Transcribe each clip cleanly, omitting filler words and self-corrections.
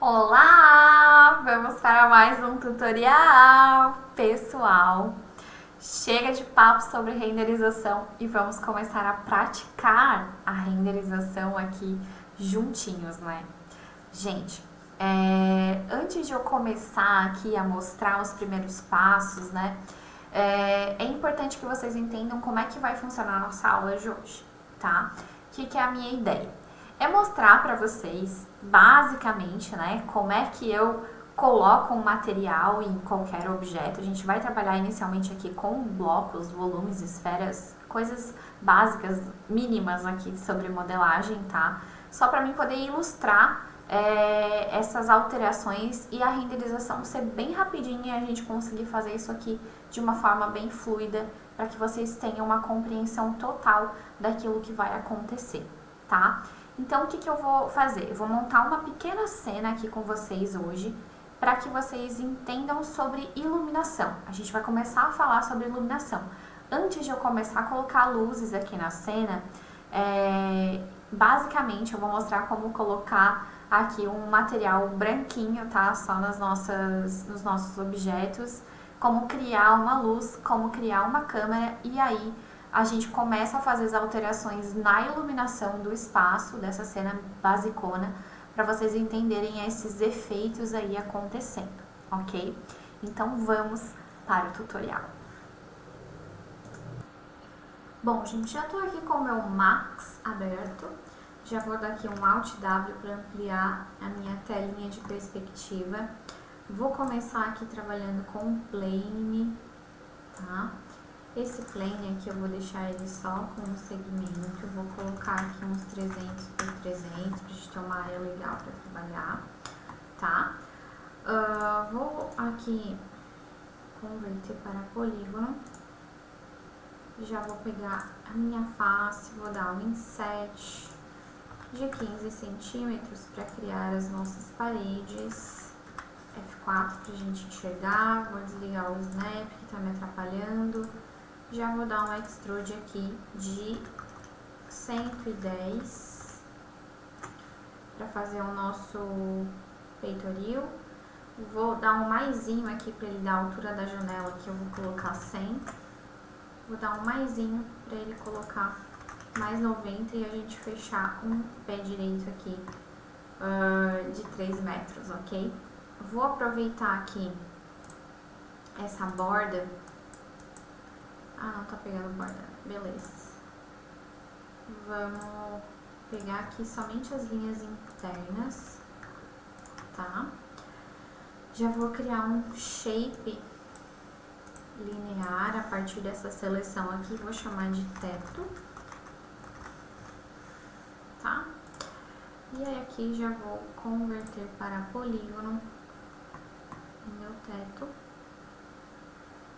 Olá! Vamos para mais um tutorial, pessoal. Chega de papo sobre renderização e vamos começar a praticar a renderização aqui juntinhos, né? Gente, antes de eu começar aqui a mostrar os primeiros passos, né? É importante que vocês entendam como é que vai funcionar a nossa aula de hoje, tá? O que é a minha ideia? É mostrar para vocês, basicamente, né, como é que eu coloco um material em qualquer objeto. A gente vai trabalhar inicialmente aqui com blocos, volumes, esferas, coisas básicas, mínimas aqui sobre modelagem, tá? Só para mim poder ilustrar essas alterações e a renderização ser bem rapidinha e a gente conseguir fazer isso aqui de uma forma bem fluida para que vocês tenham uma compreensão total daquilo que vai acontecer, tá? Então, o que eu vou fazer? Eu vou montar uma pequena cena aqui com vocês hoje para que vocês entendam sobre iluminação. A gente vai começar a falar sobre iluminação. Antes de eu começar a colocar luzes aqui na cena, basicamente eu vou mostrar como colocar aqui um material branquinho, tá? Só nos nossos objetos, como criar uma luz, como criar uma câmera e aí a gente começa a fazer as alterações na iluminação do espaço, dessa cena basicona, para vocês entenderem esses efeitos aí acontecendo, ok? Então vamos para o tutorial. Bom, gente, já estou aqui com o meu Max aberto, já vou dar aqui um Alt W para ampliar a minha telinha de perspectiva. Vou começar aqui trabalhando com o plane, tá? Esse plane aqui eu vou deixar ele só com um segmento, vou colocar aqui uns 300 por 300 pra gente ter uma área legal para trabalhar, tá? Vou aqui converter para polígono, já vou pegar a minha face, vou dar um inset de 15 centímetros para criar as nossas paredes, F4 pra gente enxergar, vou desligar o snap que tá me atrapalhando. Já vou dar um extrude aqui de 110 para fazer o nosso peitoril. Vou dar um maisinho aqui para ele dar a altura da janela, que eu vou colocar 100. Vou dar um maisinho para ele colocar mais 90 e a gente fechar um pé direito aqui de 3 metros, ok? Vou aproveitar aqui essa borda. Ah, não tá pegando borda. Beleza. Vamos pegar aqui somente as linhas internas, tá? Já vou criar um shape linear a partir dessa seleção aqui. Vou chamar de teto, tá? E aí aqui já vou converter para polígono o meu teto.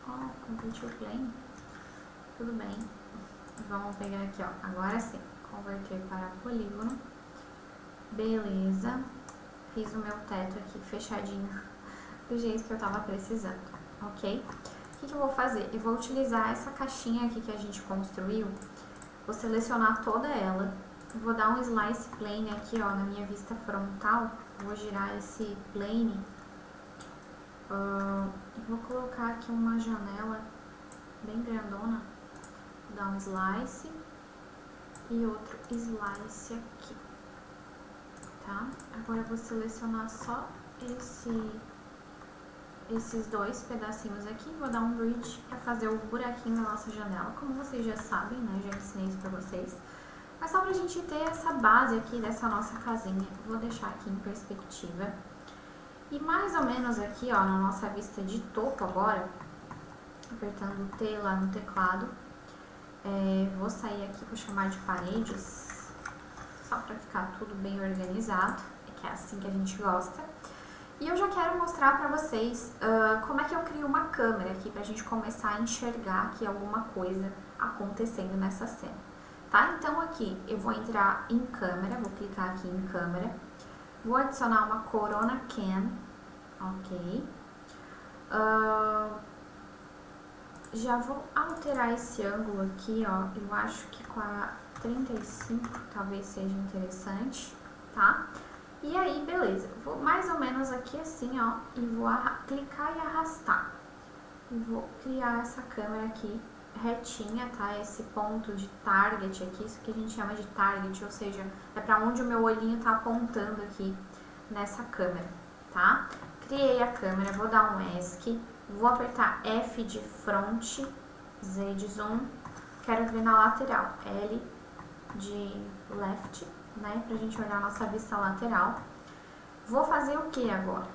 Ó, converti o plane. Tudo bem, vamos pegar aqui, ó, agora sim, converter para polígono, beleza, fiz o meu teto aqui fechadinho, do jeito que eu tava precisando, ok? O que eu vou fazer? Eu vou utilizar essa caixinha aqui que a gente construiu, vou selecionar toda ela, vou dar um slice plane aqui, ó, na minha vista frontal, vou girar esse plane, vou colocar aqui uma janela bem grandona, dar um slice e outro slice aqui, tá? Agora eu vou selecionar só esses dois pedacinhos aqui, vou dar um bridge para fazer o buraquinho na nossa janela, como vocês já sabem, né? Já ensinei isso pra vocês. Mas só pra gente ter essa base aqui dessa nossa casinha, vou deixar aqui em perspectiva. E mais ou menos aqui, ó, na nossa vista de topo agora, apertando o T lá no teclado, vou sair aqui, vou chamar de paredes, só para ficar tudo bem organizado, que é assim que a gente gosta. E eu já quero mostrar para vocês como é que eu crio uma câmera aqui, pra gente começar a enxergar aqui alguma coisa acontecendo nessa cena, tá? Então aqui eu vou entrar em câmera, vou clicar aqui em câmera, vou adicionar uma Corona Cam, ok? Já vou alterar esse ângulo aqui, ó, eu acho que com a 35 talvez seja interessante, tá? E aí, beleza, vou mais ou menos aqui assim, ó, e vou clicar e arrastar. E vou criar essa câmera aqui retinha, tá? Esse ponto de target aqui, isso que a gente chama de target, ou seja, é pra onde o meu olhinho tá apontando aqui nessa câmera, tá? Criei a câmera, vou dar um ESC, vou apertar F de front, Z de zoom, quero ver na lateral, L de left, né, pra gente olhar a nossa vista lateral. Vou fazer o que agora?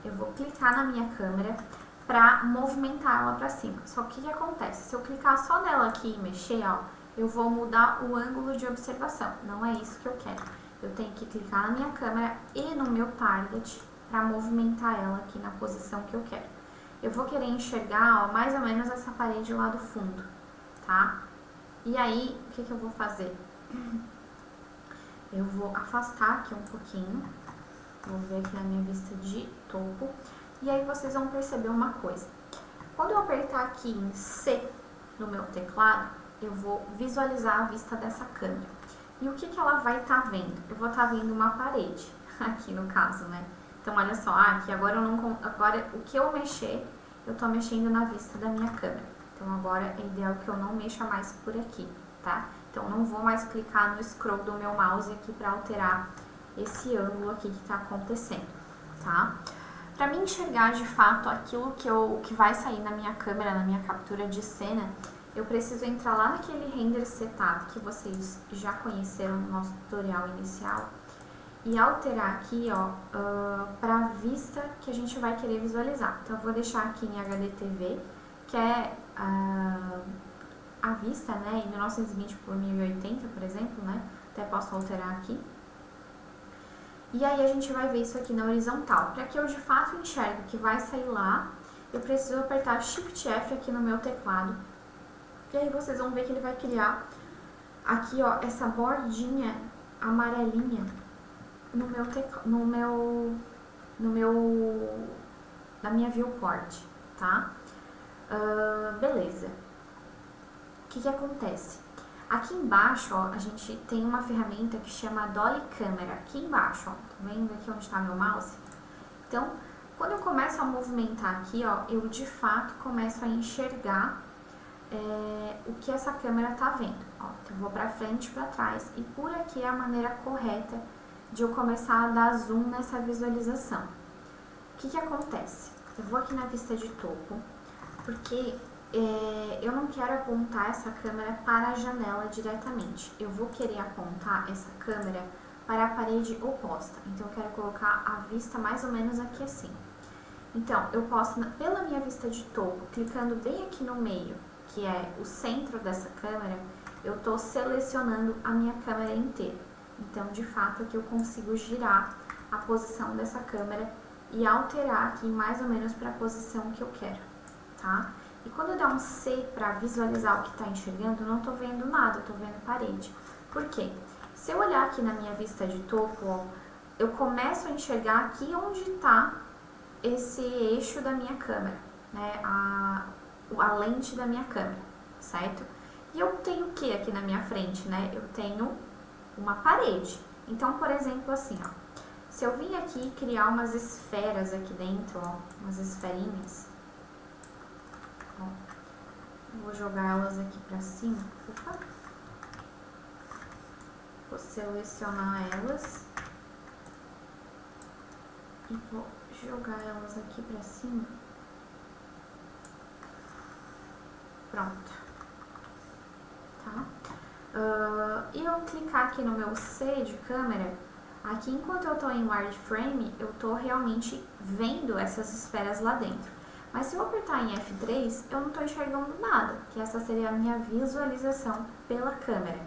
Eu vou clicar na minha câmera pra movimentar ela pra cima. Só que o que acontece? Se eu clicar só nela aqui e mexer, ó, eu vou mudar o ângulo de observação. Não é isso que eu quero. Eu tenho que clicar na minha câmera e no meu target pra movimentar ela aqui na posição que eu quero. Eu vou querer enxergar, ó, mais ou menos essa parede lá do fundo, tá? E aí, o que eu vou fazer? Eu vou afastar aqui um pouquinho, vou ver aqui na minha vista de topo, e aí vocês vão perceber uma coisa. Quando eu apertar aqui em C no meu teclado, eu vou visualizar a vista dessa câmera. E o que ela vai estar vendo? Eu vou estar vendo uma parede, aqui no caso, né? Então, olha só, aqui agora agora o que eu mexer, eu tô mexendo na vista da minha câmera. Então, agora é ideal que eu não mexa mais por aqui, tá? Então, não vou mais clicar no scroll do meu mouse aqui para alterar esse ângulo aqui que está acontecendo, tá? Para mim enxergar de fato aquilo que vai sair na minha câmera, na minha captura de cena, eu preciso entrar lá naquele render setup que vocês já conheceram no nosso tutorial inicial e alterar aqui, ó, para a vista que a gente vai querer visualizar. Então, eu vou deixar aqui em HDTV, que é a vista, né, em 1920 por 1080, por exemplo, né, até posso alterar aqui. E aí a gente vai ver isso aqui na horizontal. Para que eu de fato enxergue o que vai sair lá, eu preciso apertar Shift F aqui no meu teclado. E aí vocês vão ver que ele vai criar aqui, ó, essa bordinha amarelinha na minha viewport, tá? Beleza. O que acontece? Aqui embaixo, ó, a gente tem uma ferramenta que chama Dolly Camera. Aqui embaixo, ó, tá vendo aqui onde está meu mouse? Então, quando eu começo a movimentar aqui, ó, eu de fato começo a enxergar o que essa câmera tá vendo. Ó, então eu vou pra frente e pra trás. E por aqui é a maneira correta de eu começar a dar zoom nessa visualização. O que acontece? Eu vou aqui na vista de topo, porque eu não quero apontar essa câmera para a janela diretamente. Eu vou querer apontar essa câmera para a parede oposta. Então, eu quero colocar a vista mais ou menos aqui assim. Então, eu posso, pela minha vista de topo, clicando bem aqui no meio, que é o centro dessa câmera, eu estou selecionando a minha câmera inteira. Então, de fato, aqui eu consigo girar a posição dessa câmera e alterar aqui mais ou menos para a posição que eu quero, tá? E quando eu der um C para visualizar o que está enxergando, eu não estou vendo nada, eu estou vendo parede. Por quê? Se eu olhar aqui na minha vista de topo, ó, eu começo a enxergar aqui onde está esse eixo da minha câmera, né? A lente da minha câmera, certo? E eu tenho o que aqui na minha frente, né? Eu tenho uma parede. Então, por exemplo, assim, ó, se eu vim aqui criar umas esferas aqui dentro, ó, umas esferinhas, ó, vou jogar elas aqui pra cima. Opa. Vou selecionar elas e vou jogar elas aqui pra cima. Pronto. Tá? E eu clicar aqui no meu C de câmera, aqui enquanto eu tô em wireframe, eu tô realmente vendo essas esferas lá dentro. Mas se eu apertar em F3, eu não tô enxergando nada, que essa seria a minha visualização pela câmera.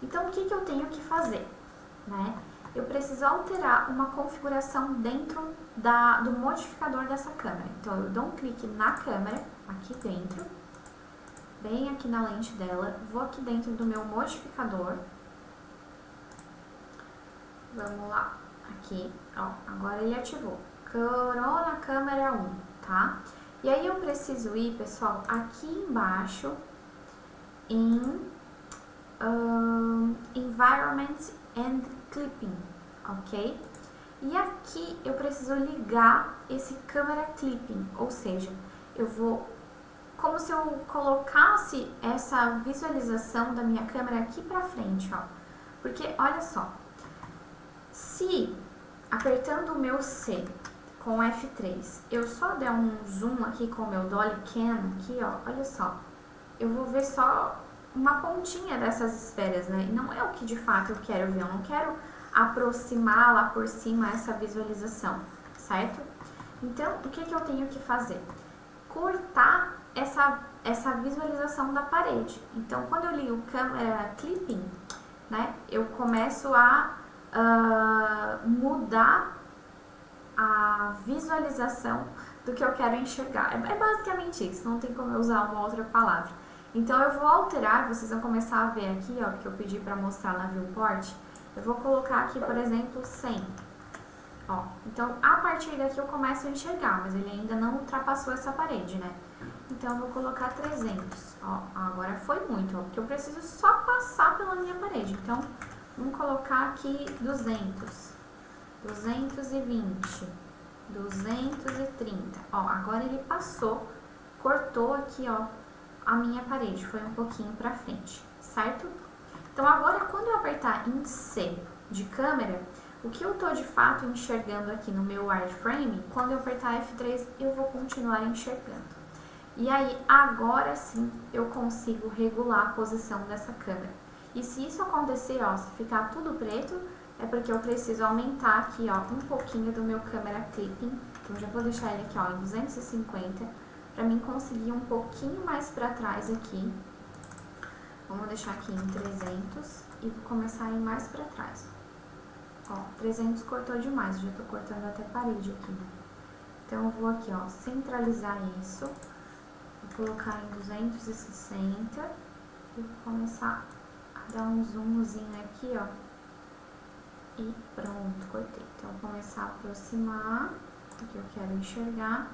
Então, o que eu tenho que fazer? Né? Eu preciso alterar uma configuração dentro do modificador dessa câmera. Então, eu dou um clique na câmera, aqui dentro, bem aqui na lente dela, vou aqui dentro do meu modificador. Vamos lá, aqui, ó, agora ele ativou. Corona Câmera 1, tá? E aí eu preciso ir, pessoal, aqui embaixo em Environment and Clipping, ok? E aqui eu preciso ligar esse camera clipping, ou seja, eu vou, como se eu colocasse essa visualização da minha câmera aqui pra frente, ó. Porque, olha só, se apertando o meu C com F3, eu só der um zoom aqui com o meu Dolly Cam, aqui, ó, olha só, eu vou ver só uma pontinha dessas esferas, né? E não é o que de fato eu quero ver, eu não quero aproximar lá por cima essa visualização, certo? Então, o que eu tenho que fazer? Cortar essa visualização da parede. Então, quando eu ligo o camera clipping, né, eu começo a mudar a visualização do que eu quero enxergar. É basicamente isso, não tem como eu usar uma outra palavra. Então eu vou alterar, vocês vão começar a ver aqui, ó, que eu pedi para mostrar na viewport. Eu vou colocar aqui, por exemplo, 100. Ó, então a partir daqui eu começo a enxergar, mas ele ainda não ultrapassou essa parede, né? Então eu vou colocar 300. Ó, agora foi muito, ó, porque eu preciso só passar pela minha parede. Então vamos colocar aqui 200. 220, 230, ó, agora ele passou, cortou aqui, ó, a minha parede, foi um pouquinho pra frente, certo? Então agora quando eu apertar em C de câmera, o que eu tô de fato enxergando aqui no meu wireframe, quando eu apertar F3 eu vou continuar enxergando. E aí agora sim eu consigo regular a posição dessa câmera. E se isso acontecer, ó, se ficar tudo preto, é porque eu preciso aumentar aqui, ó, um pouquinho do meu camera clipping. Então, já vou deixar ele aqui, ó, em 250, pra mim conseguir um pouquinho mais pra trás aqui. Vamos deixar aqui em 300 e vou começar a ir mais pra trás. Ó, 300 cortou demais, já tô cortando até parede aqui, né? Então, eu vou aqui, ó, centralizar isso. Vou colocar em 260 e vou começar a dar um zoomzinho aqui, ó. E pronto, cortei. Então, vou começar a aproximar o que eu quero enxergar.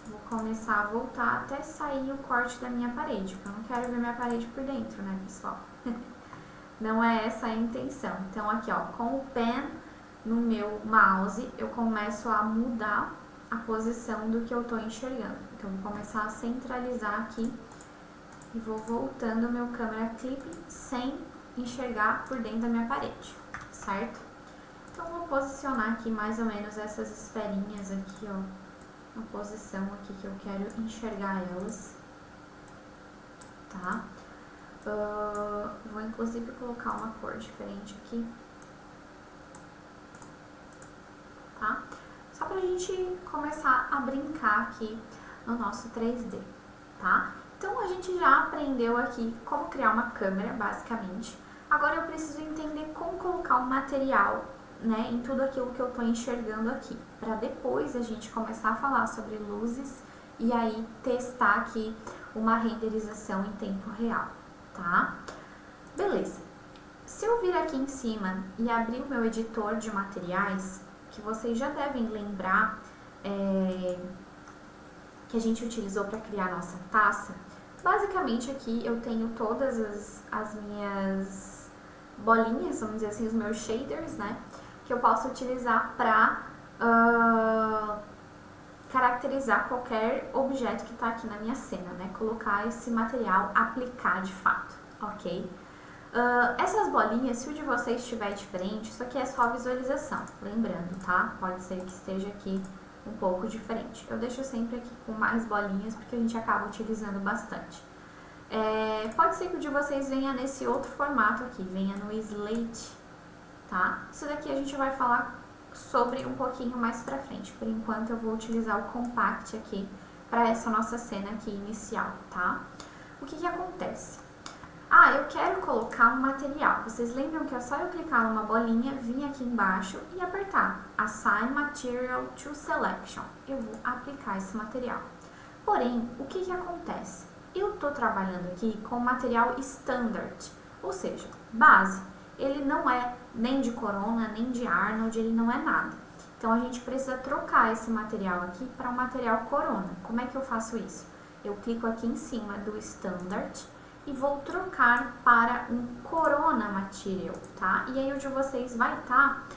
Vou começar a voltar até sair o corte da minha parede, porque eu não quero ver minha parede por dentro, né, pessoal? Não é essa a intenção. Então, aqui, ó, com o pen no meu mouse, eu começo a mudar a posição do que eu tô enxergando. Então, vou começar a centralizar aqui e vou voltando o meu camera clip sem enxergar por dentro da minha parede, certo? Então, vou posicionar aqui mais ou menos essas esferinhas aqui, ó, na posição aqui que eu quero enxergar elas, tá? Vou inclusive colocar uma cor diferente aqui, tá? Só pra gente começar a brincar aqui no nosso 3D, tá? Então, a gente já aprendeu aqui como criar uma câmera, basicamente. Agora eu preciso entender como colocar um material, né, em tudo aquilo que eu tô enxergando aqui, para depois a gente começar a falar sobre luzes e aí testar aqui uma renderização em tempo real, tá? Beleza. Se eu vir aqui em cima e abrir o meu editor de materiais, que vocês já devem lembrar que a gente utilizou para criar a nossa taça, basicamente aqui eu tenho todas as minhas bolinhas, vamos dizer assim, os meus shaders, né? Que eu posso utilizar para caracterizar qualquer objeto que está aqui na minha cena, né? Colocar esse material, aplicar de fato, ok? Essas bolinhas, se o de vocês estiver diferente, isso aqui é só visualização, lembrando, tá? Pode ser que esteja aqui um pouco diferente. Eu deixo sempre aqui com mais bolinhas, porque a gente acaba utilizando bastante. Pode ser que o de vocês venha nesse outro formato aqui, venha no slate, tá? Isso daqui a gente vai falar sobre um pouquinho mais pra frente. Por enquanto eu vou utilizar o compact aqui para essa nossa cena aqui inicial, tá? O que acontece? Eu quero colocar um material. Vocês lembram que é só eu clicar numa bolinha, vir aqui embaixo e apertar Assign Material to Selection. Eu vou aplicar esse material. Porém, o que acontece? Eu tô trabalhando aqui com material standard, ou seja, base. Ele não é nem de Corona, nem de Arnold, ele não é nada. Então, a gente precisa trocar esse material aqui para um material Corona. Como é que eu faço isso? Eu clico aqui em cima do Standard e vou trocar para um Corona Material, tá? E aí, o de vocês vai estar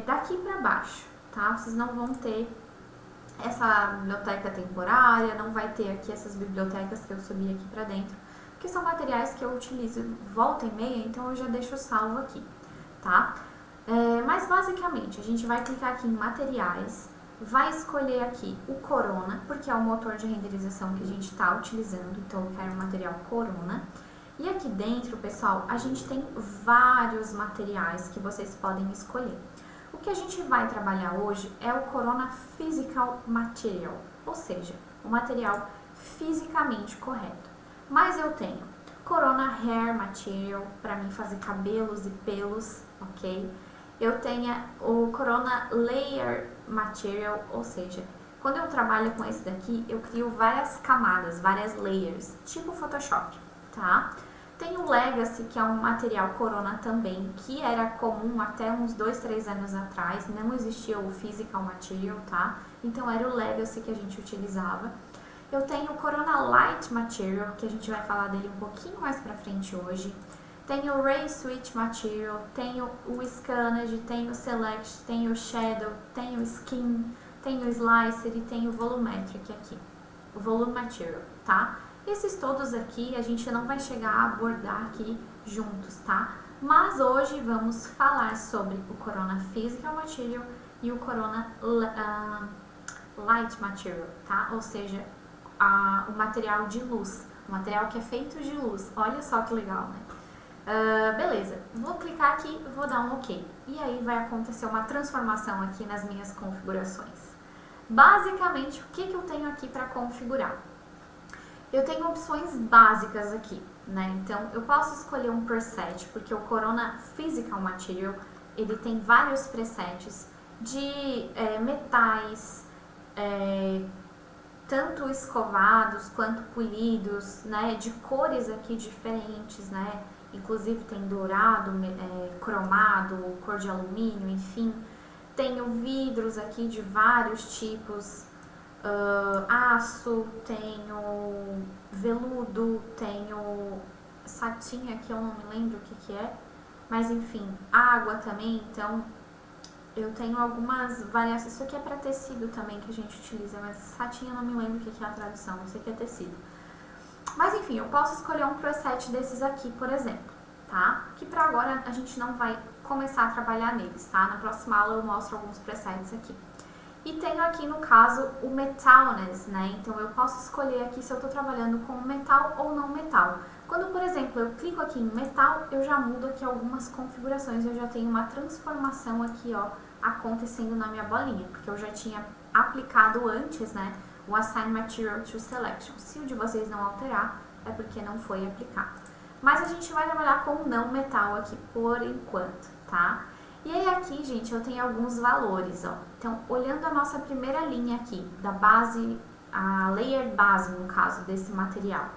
Daqui para baixo, tá? Vocês não vão ter essa biblioteca temporária, não vai ter aqui essas bibliotecas que eu subi aqui para dentro, que são materiais que eu utilizo volta e meia, então eu já deixo salvo aqui, tá? Mas basicamente, a gente vai clicar aqui em materiais, vai escolher aqui o Corona, porque é o motor de renderização que a gente está utilizando, então eu quero o material Corona. E aqui dentro, pessoal, a gente tem vários materiais que vocês podem escolher. O que a gente vai trabalhar hoje é o Corona Physical Material, ou seja, o material fisicamente correto. Mas eu tenho Corona Hair Material, para mim fazer cabelos e pelos, ok? Eu tenho o Corona Layer Material, ou seja, quando eu trabalho com esse daqui, eu crio várias camadas, várias layers, tipo Photoshop, tá? Tem o Legacy, que é um material Corona também, que era comum até uns 2, 3 anos atrás, não existia o Physical Material, tá? Então era o Legacy que a gente utilizava. Eu tenho o Corona Light Material, que a gente vai falar dele um pouquinho mais pra frente hoje. Tenho o Ray Switch Material, tenho o Scanned, tenho o Select, tenho o Shadow, tenho o Skin, tenho o Slicer e tenho o Volumetric aqui, o Volume Material, tá? Esses todos aqui a gente não vai chegar a abordar aqui juntos, tá? Mas hoje vamos falar sobre o Corona Physical Material e o Corona Light Material, tá? Ou seja, o material de luz, o material que é feito de luz. Olha só que legal, né? Beleza, vou clicar aqui, vou dar um OK. E aí vai acontecer uma transformação aqui nas minhas configurações. Basicamente, o que eu tenho aqui para configurar? Eu tenho opções básicas aqui, né? Então, eu posso escolher um preset, porque o Corona Physical Material, ele tem vários presets de metais, tanto escovados quanto polidos, né? De cores aqui diferentes, né? Inclusive tem dourado, cromado, cor de alumínio, enfim. Tenho vidros aqui de vários tipos, aço, tenho veludo, tenho satinha que eu não me lembro o que é, mas enfim, água também, então eu tenho algumas variações. Isso aqui é para tecido também que a gente utiliza, mas satinha eu não me lembro o que é a tradução, não sei o que é tecido. Mas enfim, eu posso escolher um preset desses aqui, por exemplo, tá? Que pra agora a gente não vai começar a trabalhar neles, tá? Na próxima aula eu mostro alguns presets aqui. E tenho aqui, no caso, o Metalness, né? Então eu posso escolher aqui se eu tô trabalhando com metal ou não metal. Quando, por exemplo, eu clico aqui em metal, eu já mudo aqui algumas configurações, eu já tenho uma transformação aqui, ó, acontecendo na minha bolinha, porque eu já tinha aplicado antes, né? O Assign Material to Selection. Se o de vocês não alterar, é porque não foi aplicado. Mas a gente vai trabalhar com não metal aqui por enquanto, tá? E aí aqui, gente, eu tenho alguns valores, ó. Então, olhando a nossa primeira linha aqui, da base, a layer base, no caso, desse material.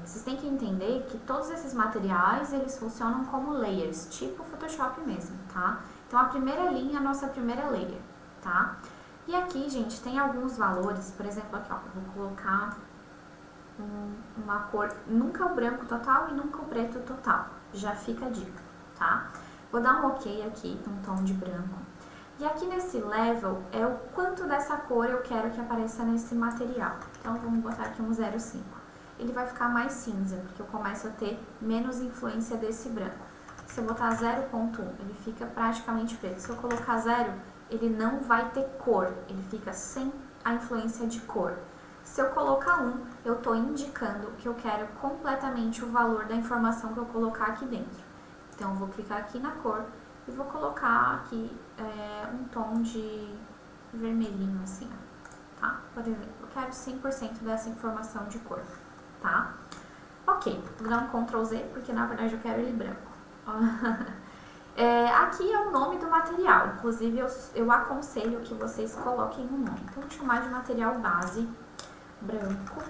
Vocês têm que entender que todos esses materiais, eles funcionam como layers, tipo Photoshop mesmo, tá? Então, a primeira linha é a nossa primeira layer, tá? E aqui, gente, tem alguns valores, por exemplo, aqui, ó, eu vou colocar uma cor, nunca o branco total e nunca o preto total, já fica a dica, tá? Vou dar um OK aqui, um tom de branco. E aqui nesse level é o quanto dessa cor eu quero que apareça nesse material. Então, vamos botar aqui um 0,5. Ele vai ficar mais cinza, porque eu começo a ter menos influência desse branco. Se eu botar 0,1, ele fica praticamente preto. Se eu colocar 0, ele não vai ter cor, ele fica sem a influência de cor. Se eu colocar 1, eu estou indicando que eu quero completamente o valor da informação que eu colocar aqui dentro. Então, eu vou clicar aqui na cor e vou colocar aqui um tom de vermelhinho assim, tá? Por exemplo, eu quero 100% dessa informação de cor, tá? Ok, vou dar um Ctrl Z, porque na verdade eu quero ele branco. Aqui é o nome do material, inclusive eu aconselho que vocês coloquem um nome. Então, vou chamar de material base branco,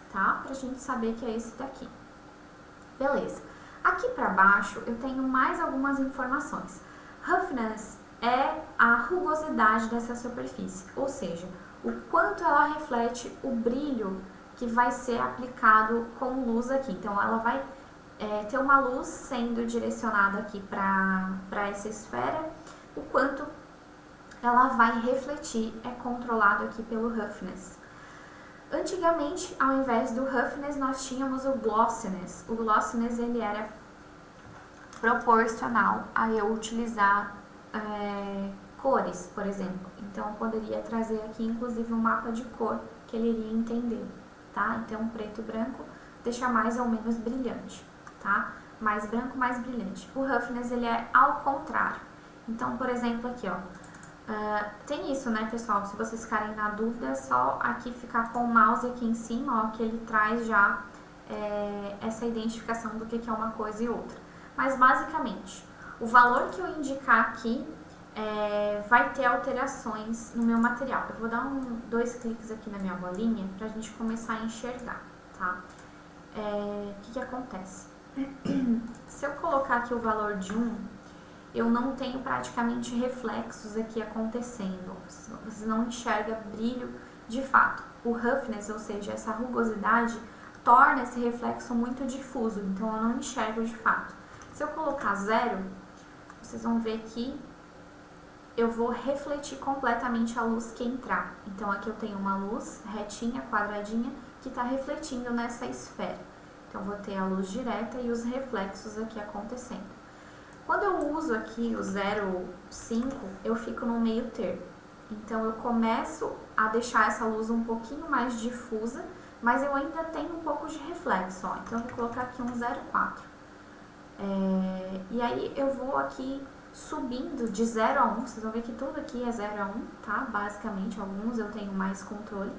tá? Pra gente saber que é esse daqui. Beleza. Aqui pra baixo eu tenho mais algumas informações. Roughness é a rugosidade dessa superfície, ou seja, o quanto ela reflete o brilho que vai ser aplicado com luz aqui. Então, ela vai ter uma luz sendo direcionada aqui para essa esfera, o quanto ela vai refletir é controlado aqui pelo roughness. Antigamente, ao invés do roughness, nós tínhamos o glossiness. O glossiness ele era proporcional a eu utilizar cores, por exemplo. Então, eu poderia trazer aqui, inclusive, um mapa de cor que ele iria entender, tá? Então, preto e branco deixa mais ou menos brilhante, tá? Mais branco, mais brilhante. O roughness, ele é ao contrário. Então, por exemplo, aqui, ó. Tem isso, né, pessoal? Se vocês ficarem na dúvida, é só aqui ficar com o mouse aqui em cima, ó, que ele traz já essa identificação do que é uma coisa e outra. Mas, basicamente, o valor que eu indicar aqui vai ter alterações no meu material. Eu vou dar dois cliques aqui na minha bolinha pra gente começar a enxergar, tá? O que acontece? Se eu colocar aqui o valor de 1, eu não tenho praticamente reflexos aqui acontecendo. Você não enxerga brilho de fato. O roughness, ou seja, essa rugosidade, torna esse reflexo muito difuso, então eu não enxergo de fato. Se eu colocar 0, vocês vão ver que eu vou refletir completamente a luz que entrar. Então aqui eu tenho uma luz retinha, quadradinha, que está refletindo nessa esfera. Então eu vou ter a luz direta e os reflexos aqui acontecendo. Quando eu uso aqui o 0,5, eu fico no meio termo. Então, eu começo a deixar essa luz um pouquinho mais difusa, mas eu ainda tenho um pouco de reflexo, ó. Então, eu vou colocar aqui um 0,4. E aí, eu vou aqui subindo de 0 a 1. Vocês vão ver que tudo aqui é 0 a 1, tá? Basicamente, alguns eu tenho mais controle.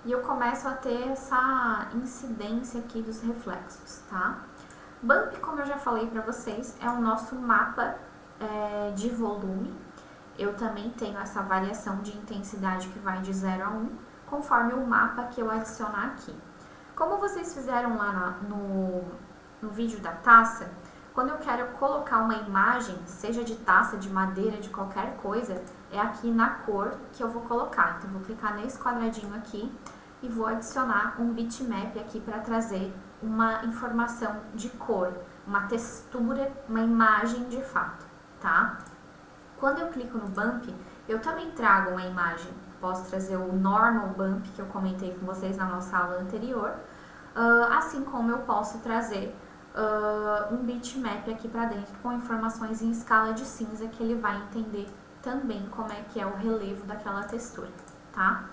E eu começo a ter essa incidência aqui dos reflexos, tá? Bump, como eu já falei para vocês, é o nosso mapa de volume. Eu também tenho essa variação de intensidade que vai de 0 a 1, conforme o mapa que eu adicionar aqui. Como vocês fizeram lá no vídeo da taça, quando eu quero colocar uma imagem, seja de taça, de madeira, de qualquer coisa, é aqui na cor que eu vou colocar. Então, eu vou clicar nesse quadradinho aqui e vou adicionar um bitmap aqui para trazer uma informação de cor, uma textura, uma imagem de fato, tá? Quando eu clico no bump, eu também trago uma imagem. Posso trazer o normal bump, que eu comentei com vocês na nossa aula anterior, assim como eu posso trazer um bitmap aqui para dentro com informações em escala de cinza, que ele vai entender também como é que é o relevo daquela textura, tá?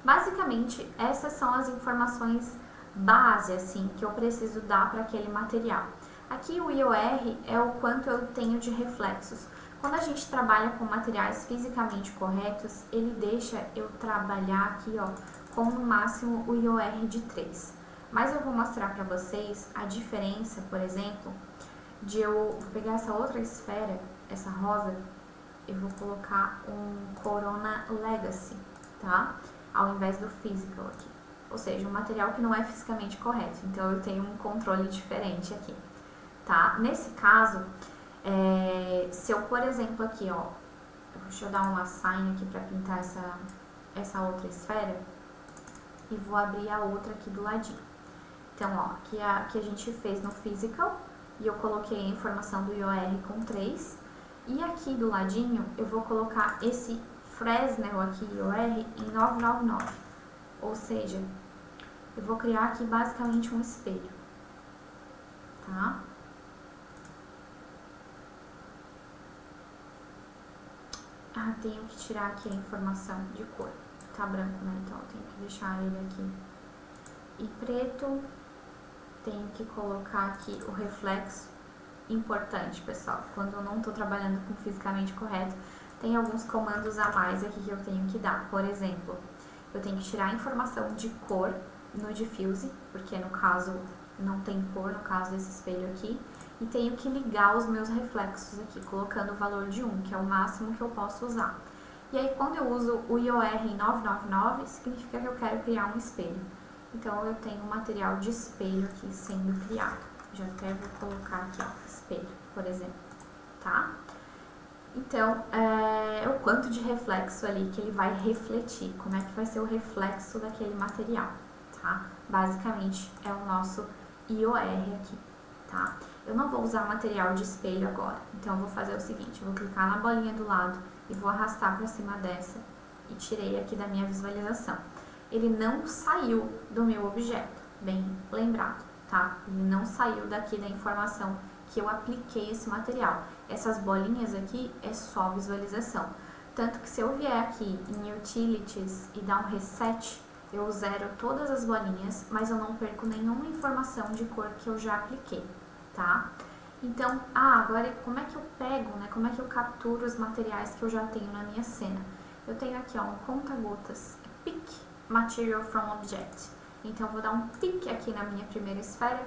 Basicamente, essas são as informações base, assim, que eu preciso dar para aquele material. Aqui o IOR é o quanto eu tenho de reflexos. Quando a gente trabalha com materiais fisicamente corretos, ele deixa eu trabalhar aqui, ó, com no máximo o IOR de 3. Mas eu vou mostrar para vocês a diferença, por exemplo, de vou pegar essa outra esfera, essa rosa, eu vou colocar um Corona Legacy, tá? Ao invés do Physical aqui. Ou seja, um material que não é fisicamente correto. Então, eu tenho um controle diferente aqui, tá? Nesse caso, se eu, por exemplo, aqui, ó, deixa eu dar um assign aqui para pintar essa outra esfera e vou abrir a outra aqui do ladinho. Então, ó, aqui a gente fez no Physical e eu coloquei a informação do IOR com 3. E aqui do ladinho, eu vou colocar esse Fresnel aqui, IOR, em 999. Ou seja, eu vou criar aqui basicamente um espelho, tá? Tenho que tirar aqui a informação de cor. Tá branco, né? Então, eu tenho que deixar ele aqui em preto. Tenho que colocar aqui o reflexo. Importante, pessoal. Quando eu não tô trabalhando com fisicamente correto, tem alguns comandos a mais aqui que eu tenho que dar. Por exemplo, eu tenho que tirar a informação de cor no diffuse, porque no caso não tem cor, no caso desse espelho aqui, e tenho que ligar os meus reflexos aqui, colocando o valor de 1, que é o máximo que eu posso usar. E aí, quando eu uso o IOR em 999, significa que eu quero criar um espelho. Então, eu tenho um material de espelho aqui sendo criado. Já até vou colocar aqui, ó, espelho, por exemplo, tá? Então, o quanto de reflexo ali que ele vai refletir, como é que vai ser o reflexo daquele material, tá? Basicamente, é o nosso IOR aqui, tá? Eu não vou usar material de espelho agora, então eu vou fazer o seguinte, eu vou clicar na bolinha do lado e vou arrastar para cima dessa e tirei aqui da minha visualização. Ele não saiu do meu objeto, bem lembrado, tá? Ele não saiu daqui da informação que eu apliquei esse material. Essas bolinhas aqui é só visualização. Tanto que se eu vier aqui em Utilities e dar um Reset, eu zero todas as bolinhas, mas eu não perco nenhuma informação de cor que eu já apliquei, tá? Então, agora como é que eu pego, né? Como é que eu capturo os materiais que eu já tenho na minha cena? Eu tenho aqui, ó, um conta-gotas, Pick Material from Object. Então, eu vou dar um pick aqui na minha primeira esfera,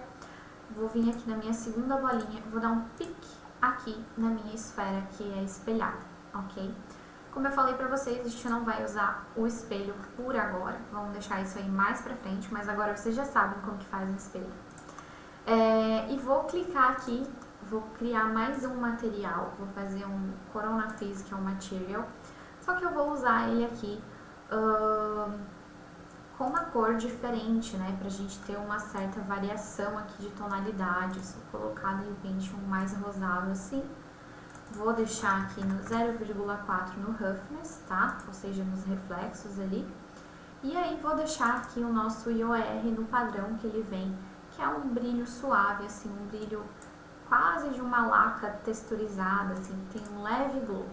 vou vir aqui na minha segunda bolinha, vou dar um pick aqui na minha esfera que é espelhada, ok? Como eu falei pra vocês, a gente não vai usar o espelho por agora, vamos deixar isso aí mais pra frente, mas agora vocês já sabem como que faz um espelho. E vou clicar aqui, vou criar mais um material, vou fazer um Corona Physical Material, só que eu vou usar ele aqui com uma cor diferente, né, pra gente ter uma certa variação aqui de tonalidades. Vou colocar de repente um mais rosado assim. Vou deixar aqui no 0,4 no roughness, tá? Ou seja, nos reflexos ali. E aí vou deixar aqui o nosso IOR no padrão que ele vem, que é um brilho suave, assim, um brilho quase de uma laca texturizada, assim, tem um leve glow.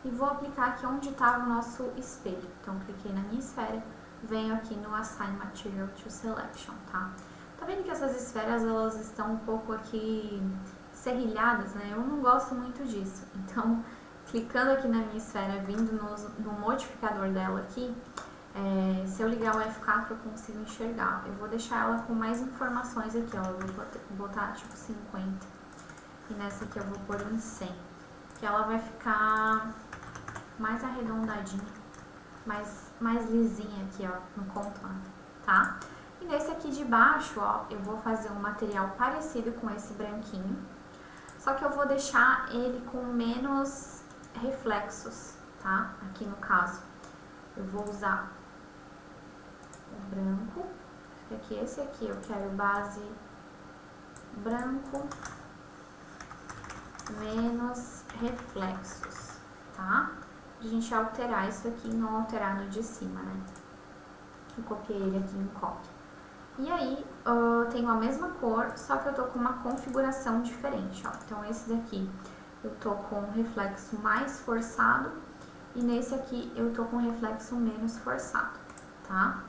E vou aplicar aqui onde estava o nosso espelho. Então, cliquei na minha esfera, venho aqui no Assign Material to Selection, tá? Tá vendo que essas esferas, elas estão um pouco aqui serrilhadas, né? Eu não gosto muito disso. Então, clicando aqui na minha esfera, vindo no modificador dela aqui, se eu ligar o F4 eu consigo enxergar. Eu vou deixar ela com mais informações aqui, ó. Eu vou botar tipo 50. E nessa aqui eu vou pôr um 100. Que ela vai ficar mais arredondadinha, mais lisinha aqui, ó, no contorno, tá? E nesse aqui de baixo, ó, eu vou fazer um material parecido com esse branquinho, só que eu vou deixar ele com menos reflexos, tá? Aqui no caso, eu vou usar o branco, aqui esse aqui eu quero base branco, menos reflexos, tá? Pra gente alterar isso aqui e não alterar no de cima, né? Eu copiei ele aqui em cópia. E aí, eu tenho a mesma cor, só que eu tô com uma configuração diferente, ó. Então, esse daqui eu tô com um reflexo mais forçado e nesse aqui eu tô com um reflexo menos forçado, tá?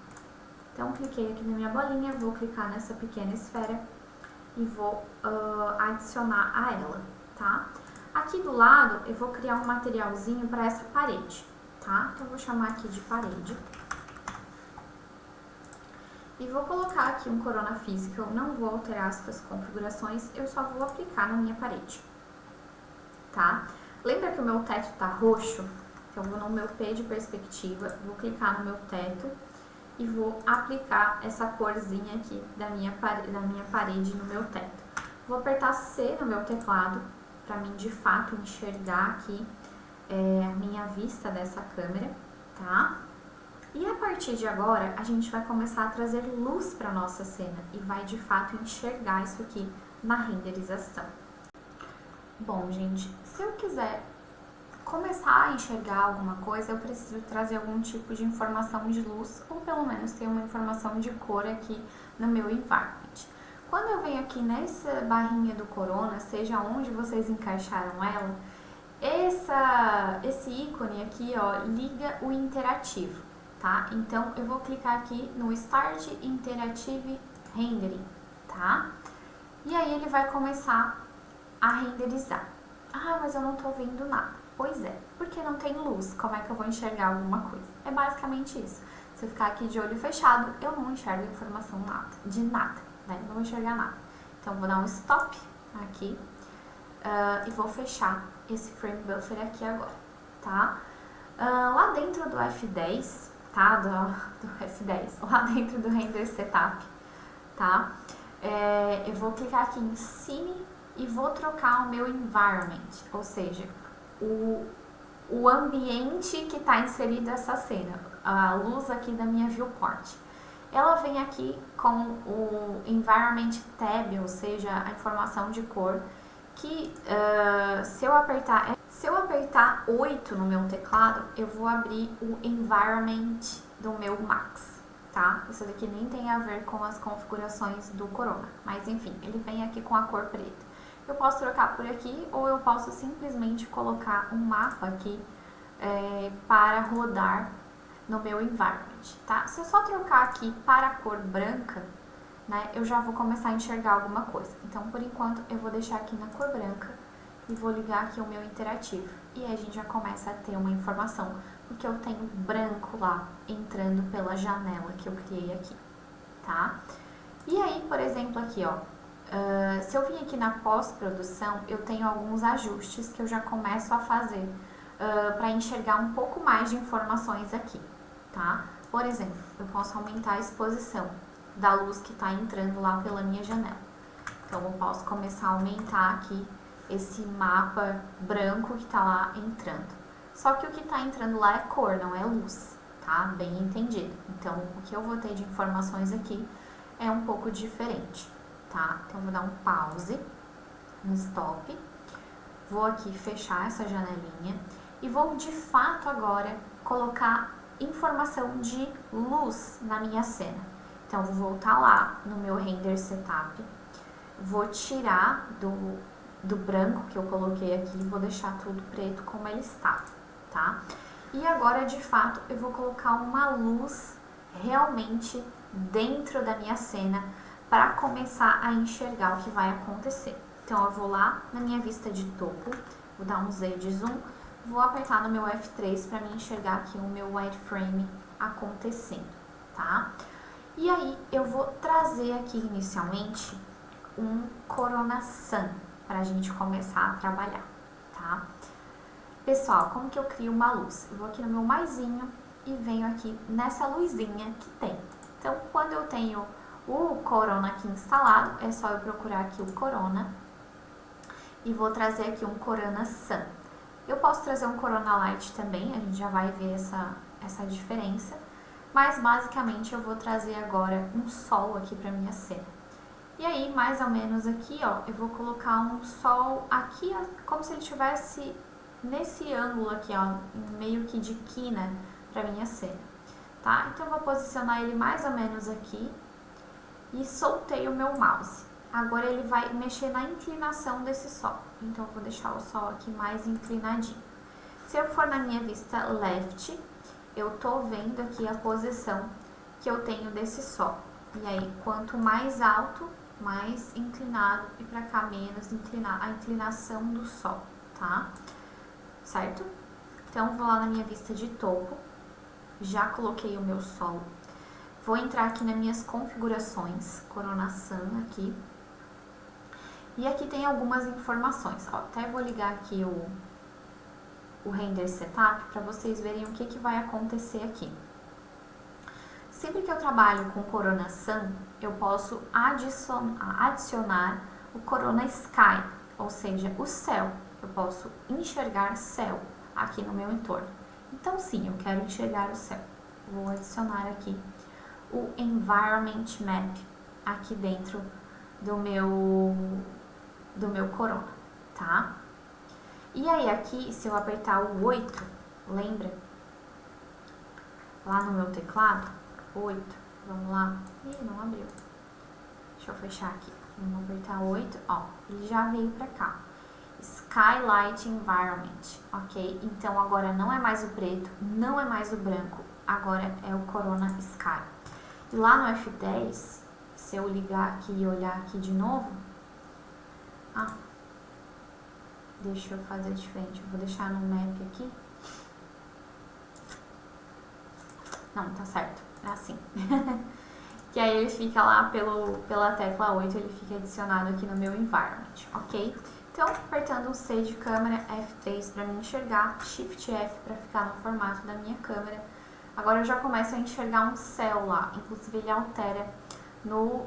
Então, cliquei aqui na minha bolinha, vou clicar nessa pequena esfera e vou adicionar a ela, tá? Aqui do lado, eu vou criar um materialzinho para essa parede, tá? Então, eu vou chamar aqui de parede. E vou colocar aqui um Corona Physical, não vou alterar as suas configurações, eu só vou aplicar na minha parede, tá? Lembra que o meu teto tá roxo? Então, eu vou no meu P de perspectiva, vou clicar no meu teto e vou aplicar essa corzinha aqui da minha parede no meu teto. Vou apertar C no meu teclado, para mim de fato enxergar aqui a minha vista dessa câmera, tá? E a partir de agora, a gente vai começar a trazer luz para nossa cena e vai de fato enxergar isso aqui na renderização. Bom, gente, se eu quiser começar a enxergar alguma coisa, eu preciso trazer algum tipo de informação de luz ou pelo menos ter uma informação de cor aqui no meu environment. Quando eu venho aqui nessa barrinha do Corona, seja onde vocês encaixaram ela, esse ícone aqui, ó, liga o interativo, tá? Então, eu vou clicar aqui no Start Interactive Rendering, tá? E aí ele vai começar a renderizar. Mas eu não tô vendo nada. Pois é, porque não tem luz, como é que eu vou enxergar alguma coisa? É basicamente isso. Se eu ficar aqui de olho fechado, eu não enxergo informação de nada, né? Não vou enxergar nada. Então, vou dar um stop aqui e vou fechar esse frame buffer aqui agora, tá? Lá dentro do F10, tá? Do F10, lá dentro do Render Setup, tá? Eu vou clicar aqui em Scene e vou trocar o meu environment, ou seja, o ambiente que está inserido essa cena, a luz aqui da minha viewport. ela vem aqui com o Environment Tab, ou seja, a informação de cor, que se eu apertar 8 no meu teclado, eu vou abrir o Environment do meu Max, tá? Isso daqui nem tem a ver com as configurações do Corona, mas enfim, ele vem aqui com a cor preta. Eu posso trocar por aqui ou eu posso simplesmente colocar um mapa aqui para rodar no meu environment, tá? Se eu só trocar aqui para a cor branca, né, eu já vou começar a enxergar alguma coisa. Então, por enquanto, eu vou deixar aqui na cor branca e vou ligar aqui o meu interativo. E aí a gente já começa a ter uma informação, porque eu tenho branco lá entrando pela janela que eu criei aqui, tá? E aí, por exemplo, aqui, ó, se eu vim aqui na pós-produção, eu tenho alguns ajustes que eu já começo a fazer para enxergar um pouco mais de informações aqui, tá? Por exemplo, eu posso aumentar a exposição da luz que está entrando lá pela minha janela. Então, eu posso começar a aumentar aqui esse mapa branco que está lá entrando. Só que o que está entrando lá é cor, não é luz, tá? Bem entendido. Então, o que eu vou ter de informações aqui é um pouco diferente, tá? Então, eu vou dar um pause, um stop. Vou aqui fechar essa janelinha e vou, de fato, agora colocar informação de luz na minha cena. Então, vou voltar lá no meu render setup, vou tirar do branco que eu coloquei aqui e vou deixar tudo preto como ele estava, tá? E agora, de fato, eu vou colocar uma luz realmente dentro da minha cena para começar a enxergar o que vai acontecer. Então, eu vou lá na minha vista de topo, vou dar um Z de zoom, vou apertar no meu F3 para me enxergar aqui o meu wireframe acontecendo, tá? E aí, eu vou trazer aqui inicialmente um Corona Sun para a gente começar a trabalhar, tá? Pessoal, como que eu crio uma luz? Eu vou aqui no meu maisinho e venho aqui nessa luzinha que tem. Então, quando eu tenho o Corona aqui instalado, é só eu procurar aqui o Corona e vou trazer aqui um Corona Sun. Eu posso trazer um Corona Light também, a gente já vai ver essa diferença. Mas, basicamente, eu vou trazer agora um sol aqui para minha cena. E aí, mais ou menos aqui, ó, eu vou colocar um sol aqui, ó, como se ele estivesse nesse ângulo aqui, ó, meio que de quina para minha cena, tá? Então, eu vou posicionar ele mais ou menos aqui e soltei o meu mouse. Agora, ele vai mexer na inclinação desse sol. Então, eu vou deixar o sol aqui mais inclinadinho. Se eu for na minha vista left, eu tô vendo aqui a posição que eu tenho desse sol. E aí, quanto mais alto, mais inclinado, e pra cá menos inclinado, a inclinação do sol, tá? Certo? Então, vou lá na minha vista de topo, já coloquei o meu sol. Vou entrar aqui nas minhas configurações, Corona Sun aqui. E aqui tem algumas informações, ó, até vou ligar aqui o render setup para vocês verem o que vai acontecer aqui. Sempre que eu trabalho com Corona Sun, eu posso adicionar o Corona Sky, ou seja, o céu. Eu posso enxergar céu aqui no meu entorno. Então, sim, eu quero enxergar o céu. Vou adicionar aqui o Environment Map aqui dentro do meu Corona, tá? E aí, aqui, se eu apertar o 8, lembra? Lá no meu teclado, 8, vamos lá. Ih, não abriu. Deixa eu fechar aqui. Vamos apertar 8, ó, ele já veio pra cá. Skylight Environment, ok? Então, agora não é mais o preto, não é mais o branco, agora é o Corona Sky. E lá no F10, se eu ligar aqui e olhar aqui de novo, deixa eu fazer diferente, eu vou deixar no map aqui. Não, tá certo, é assim. Que aí ele fica lá pela tecla 8, ele fica adicionado aqui no meu environment, ok? Então, apertando o C de câmera, F3 para me enxergar, Shift F para ficar no formato da minha câmera. Agora eu já começo a enxergar um céu lá, inclusive ele altera no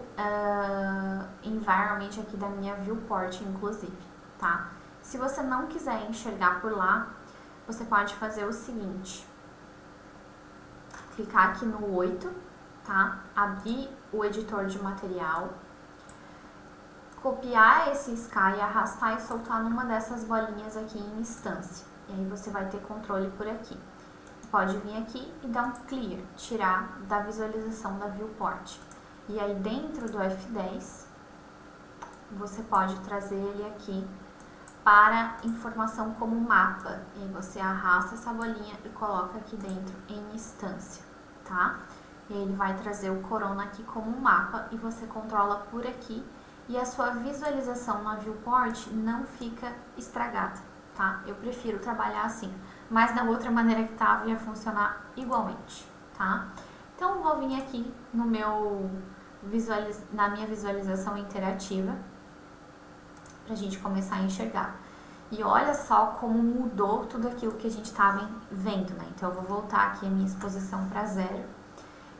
environment aqui da minha viewport, inclusive, tá? Se você não quiser enxergar por lá, você pode fazer o seguinte: clicar aqui no 8 tá? Abrir o editor de material, copiar esse sky, arrastar e soltar numa dessas bolinhas aqui em instância. E aí você vai ter controle por aqui. Pode vir aqui e dar um clear, tirar da visualização da viewport. E aí dentro do F10, você pode trazer ele aqui para informação como mapa. E aí você arrasta essa bolinha e coloca aqui dentro em instância, tá? E aí ele vai trazer o corona aqui como um mapa e você controla por aqui e a sua visualização na viewport não fica estragada, tá? Eu prefiro trabalhar assim, mas da outra maneira que tava ia funcionar igualmente, tá? Então eu vou vir aqui no na minha visualização interativa pra gente começar a enxergar. E olha só como mudou tudo aquilo que a gente estava vendo, né? Então eu vou voltar aqui a minha exposição para 0.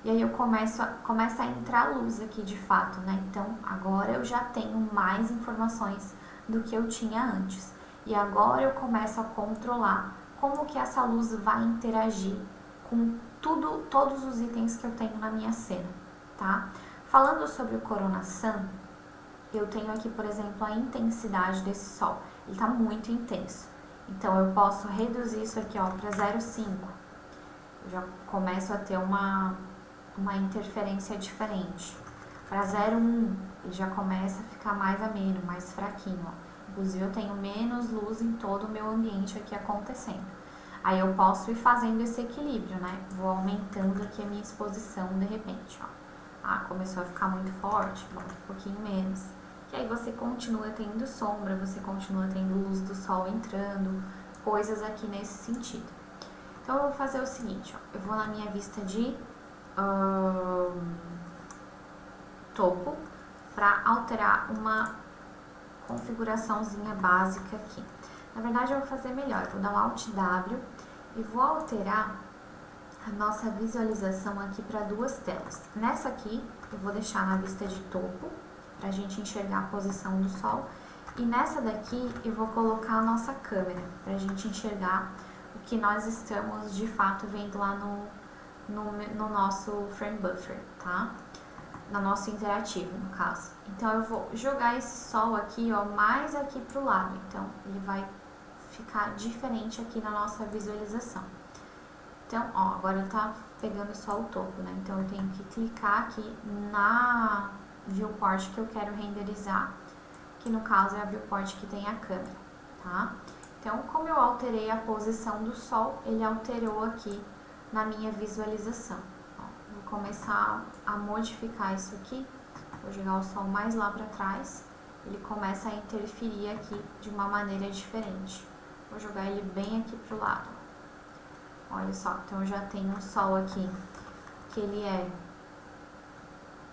E aí eu começa a entrar luz aqui de fato, né? Então agora eu já tenho mais informações do que eu tinha antes. E agora eu começo a controlar como que essa luz vai interagir com todos os itens que eu tenho na minha cena, tá? Falando sobre o Corona Sun, eu tenho aqui, por exemplo, a intensidade desse sol. Ele tá muito intenso. Então eu posso reduzir isso aqui, ó, para 0,5. Eu já começo a ter uma interferência diferente. Para 0,1, ele já começa a ficar mais ameno, mais fraquinho, ó. Inclusive eu tenho menos luz em todo o meu ambiente aqui acontecendo. Aí eu posso ir fazendo esse equilíbrio, né? Vou aumentando aqui a minha exposição de repente, ó. Ah, começou a ficar muito forte, bom, um pouquinho menos. E aí você continua tendo sombra, você continua tendo luz do sol entrando, coisas aqui nesse sentido. Então eu vou fazer o seguinte, ó, eu vou na minha vista de topo para alterar uma configuraçãozinha básica aqui. Na verdade eu vou fazer melhor, eu vou dar um Alt W e vou alterar a nossa visualização aqui para 2 telas. Nessa aqui eu vou deixar na vista de topo, para a gente enxergar a posição do sol. E nessa daqui eu vou colocar a nossa câmera, para a gente enxergar o que nós estamos de fato vendo lá no nosso frame buffer, tá? No nosso interativo, no caso. Então eu vou jogar esse sol aqui, ó, mais aqui pro lado. Então ele vai ficar diferente aqui na nossa visualização. Então, ó, agora ele tá pegando só o topo, né? Então eu tenho que clicar aqui na viewport que eu quero renderizar, que no caso é a viewport que tem a câmera, tá? Então, como eu alterei a posição do sol, ele alterou aqui na minha visualização. Ó, vou começar a modificar isso aqui, vou jogar o sol mais lá para trás, ele começa a interferir aqui de uma maneira diferente. Vou jogar ele bem aqui pro lado. Olha só, então eu já tenho um sol aqui que ele é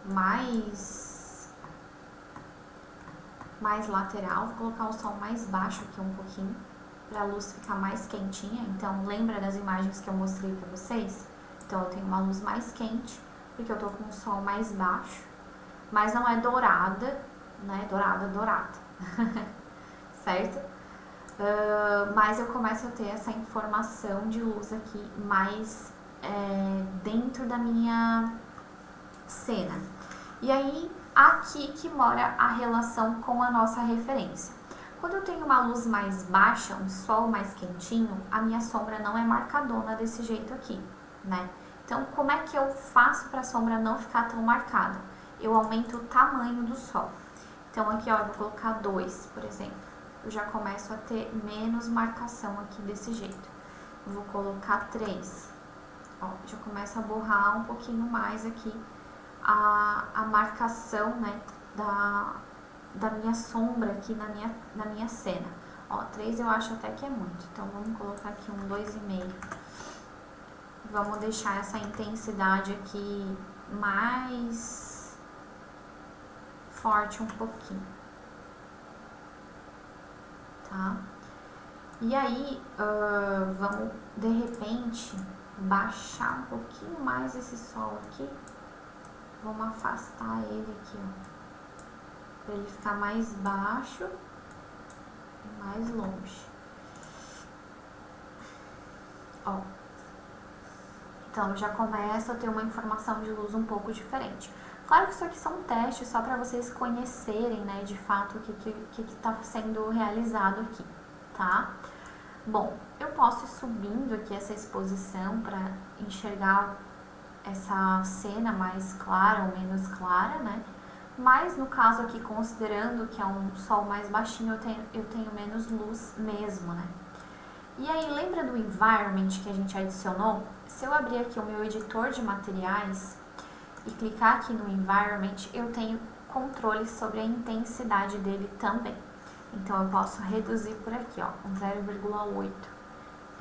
mais lateral. Vou colocar o sol mais baixo aqui um pouquinho, para a luz ficar mais quentinha. Então lembra das imagens que eu mostrei para vocês? Então eu tenho uma luz mais quente, porque eu tô com o sol mais baixo, mas não é dourada, né? Dourada. Certo? Mas eu começo a ter essa informação de luz aqui mais dentro da minha cena. E aí, aqui que mora a relação com a nossa referência. Quando eu tenho uma luz mais baixa, um sol mais quentinho, a minha sombra não é marcadona desse jeito aqui, né? Então, como é que eu faço para a sombra não ficar tão marcada? Eu aumento o tamanho do sol. Então, aqui, ó, eu vou colocar 2, por exemplo. Eu já começo a ter menos marcação aqui desse jeito. Eu vou colocar 3. Ó, já começo a borrar um pouquinho mais aqui a marcação, né, da minha sombra aqui na minha cena. Ó, 3 eu acho até que é muito. Então, vamos colocar aqui um 2,5. Vamos deixar essa intensidade aqui mais forte um pouquinho. Tá? E aí, vamos, de repente, baixar um pouquinho mais esse sol aqui. Vamos afastar ele aqui, ó, para ele ficar mais baixo e mais longe. Ó, Então, já começa a ter uma informação de luz um pouco diferente. Claro que isso aqui são testes só para vocês conhecerem, né, de fato, o que está sendo realizado aqui, tá? Bom, eu posso ir subindo aqui essa exposição para enxergar essa cena mais clara ou menos clara, né? Mas no caso aqui, considerando que é um sol mais baixinho, eu tenho menos luz mesmo, né? E aí, lembra do environment que a gente adicionou? Se eu abrir aqui o meu editor de materiais e clicar aqui no environment, eu tenho controle sobre a intensidade dele também. Então, eu posso reduzir por aqui, ó, um 0,8.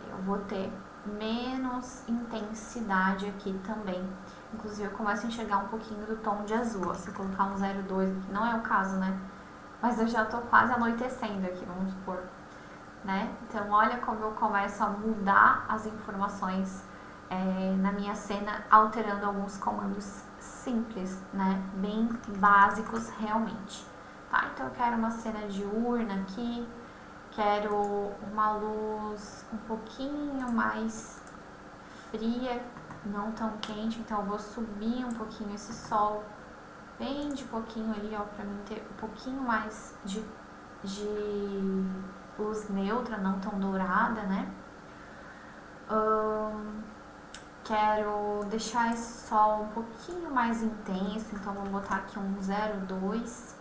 Eu vou ter menos intensidade aqui também. Inclusive, eu começo a enxergar um pouquinho do tom de azul, ó. Se eu colocar um 0,2 aqui, não é o caso, né? Mas eu já tô quase anoitecendo aqui, vamos supor. Né? Então, olha como eu começo a mudar as informações na minha cena, alterando alguns comandos simples, né? Bem básicos realmente. Tá? Então, eu quero uma cena diurna aqui, quero uma luz um pouquinho mais fria, não tão quente, então eu vou subir um pouquinho esse sol, bem de pouquinho ali, ó, pra mim ter um pouquinho mais de luz neutra, não tão dourada, né? Quero deixar esse sol um pouquinho mais intenso, então vou botar aqui um 0,2,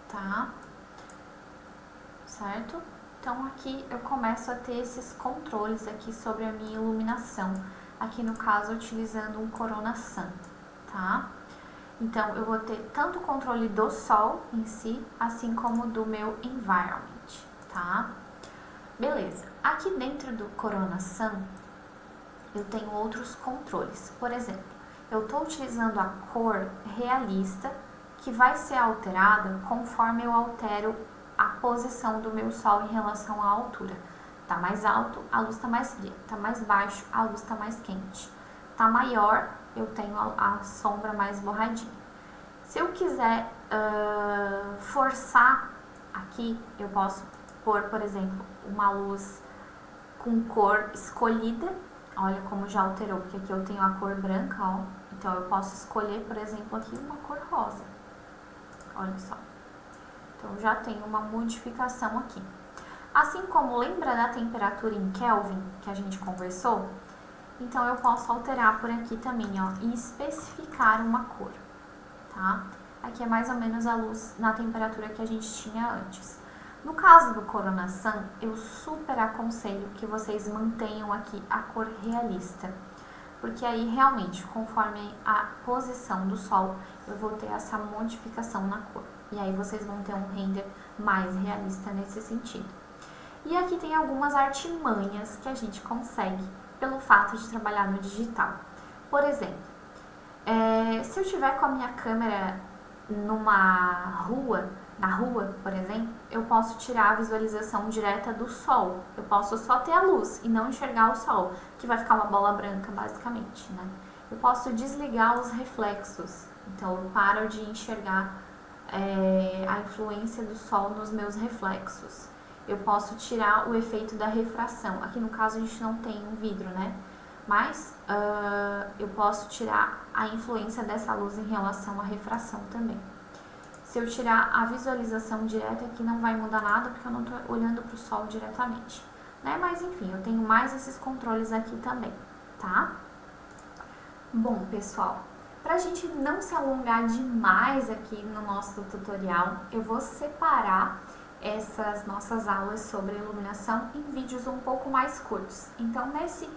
tá? Certo? Então aqui eu começo a ter esses controles aqui sobre a minha iluminação, aqui no caso utilizando um Corona Sun, tá? Então eu vou ter tanto o controle do sol em si, assim como do meu environment, tá? Beleza, aqui dentro do Corona Sun, eu tenho outros controles. Por exemplo, eu estou utilizando a cor realista, que vai ser alterada conforme eu altero a posição do meu sol em relação à altura. Tá mais alto, a luz está mais fria. Tá mais baixo, a luz está mais quente. Tá maior, eu tenho a sombra mais borradinha. Se eu quiser forçar aqui, eu posso pôr, por exemplo, uma luz com cor escolhida. Olha como já alterou, porque aqui eu tenho a cor branca, ó. Então eu posso escolher, por exemplo, aqui uma cor rosa. Olha só. Então já tem uma modificação aqui. Assim como lembra da temperatura em Kelvin que a gente conversou? Então eu posso alterar por aqui também, ó, e especificar uma cor, tá? Aqui é mais ou menos a luz na temperatura que a gente tinha antes. No caso do Corona Sun, eu super aconselho que vocês mantenham aqui a cor realista, porque aí realmente, conforme a posição do sol, eu vou ter essa modificação na cor. E aí vocês vão ter um render mais realista nesse sentido. E aqui tem algumas artimanhas que a gente consegue pelo fato de trabalhar no digital. Por exemplo, se eu estiver com a minha câmera na rua, por exemplo, eu posso tirar a visualização direta do sol. Eu posso só ter a luz e não enxergar o sol, que vai ficar uma bola branca, basicamente, né? Eu posso desligar os reflexos, então eu paro de enxergar a influência do sol nos meus reflexos. Eu posso tirar o efeito da refração. Aqui no caso a gente não tem um vidro, né? Mas eu posso tirar a influência dessa luz em relação à refração também. Se eu tirar a visualização direta aqui não vai mudar nada porque eu não estou olhando para o sol diretamente, né? Mas enfim, eu tenho mais esses controles aqui também, tá? Bom, pessoal, para a gente não se alongar demais aqui no nosso tutorial, eu vou separar essas nossas aulas sobre iluminação em vídeos um pouco mais curtos. Então, nesse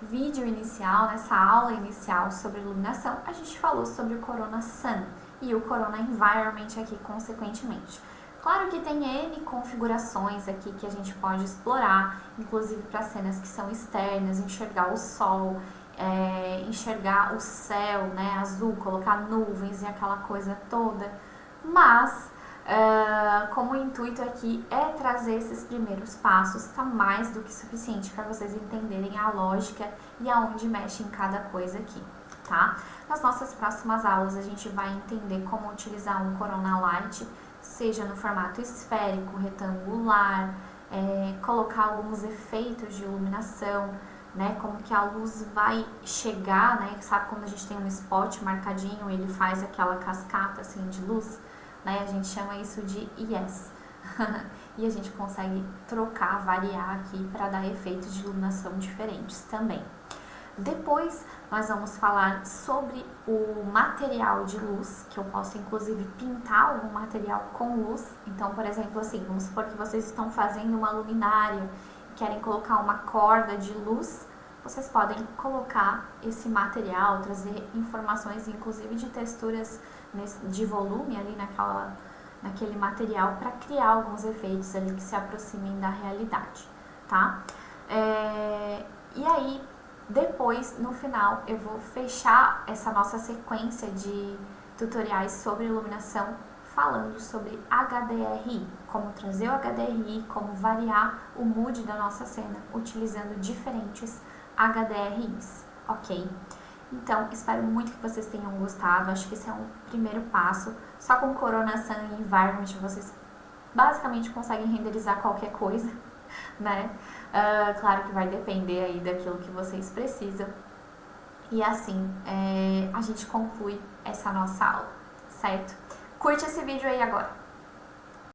vídeo inicial, nessa aula inicial sobre iluminação, a gente falou sobre o Corona Sun e o Corona Environment aqui, consequentemente. Claro que tem N configurações aqui que a gente pode explorar, inclusive para cenas que são externas, enxergar o sol, enxergar o céu, né, azul, colocar nuvens e aquela coisa toda. Mas, como o intuito aqui é trazer esses primeiros passos, tá mais do que suficiente para vocês entenderem a lógica e aonde mexe em cada coisa aqui, tá? Nas nossas próximas aulas a gente vai entender como utilizar um Corona Light, seja no formato esférico, retangular, colocar alguns efeitos de iluminação, né? Como que a luz vai chegar, né? Sabe quando a gente tem um spot marcadinho, ele faz aquela cascata assim de luz, né? A gente chama isso de IES. E a gente consegue trocar, variar aqui para dar efeitos de iluminação diferentes também. Depois nós vamos falar sobre o material de luz, que eu posso inclusive pintar algum material com luz. Então, por exemplo, assim, vamos supor que vocês estão fazendo uma luminária e querem colocar uma corda de luz, vocês podem colocar esse material, trazer informações inclusive de texturas de volume ali naquele material para criar alguns efeitos ali que se aproximem da realidade, tá? E aí, depois, no final, eu vou fechar essa nossa sequência de tutoriais sobre iluminação falando sobre HDRI, como trazer o HDRI, como variar o mood da nossa cena utilizando diferentes HDRIs, ok? Então, espero muito que vocês tenham gostado, acho que esse é um primeiro passo. Só com Corona Sun Environment vocês basicamente conseguem renderizar qualquer coisa, né? Claro que vai depender aí daquilo que vocês precisam. E assim, a gente conclui essa nossa aula, certo? Curte esse vídeo aí agora!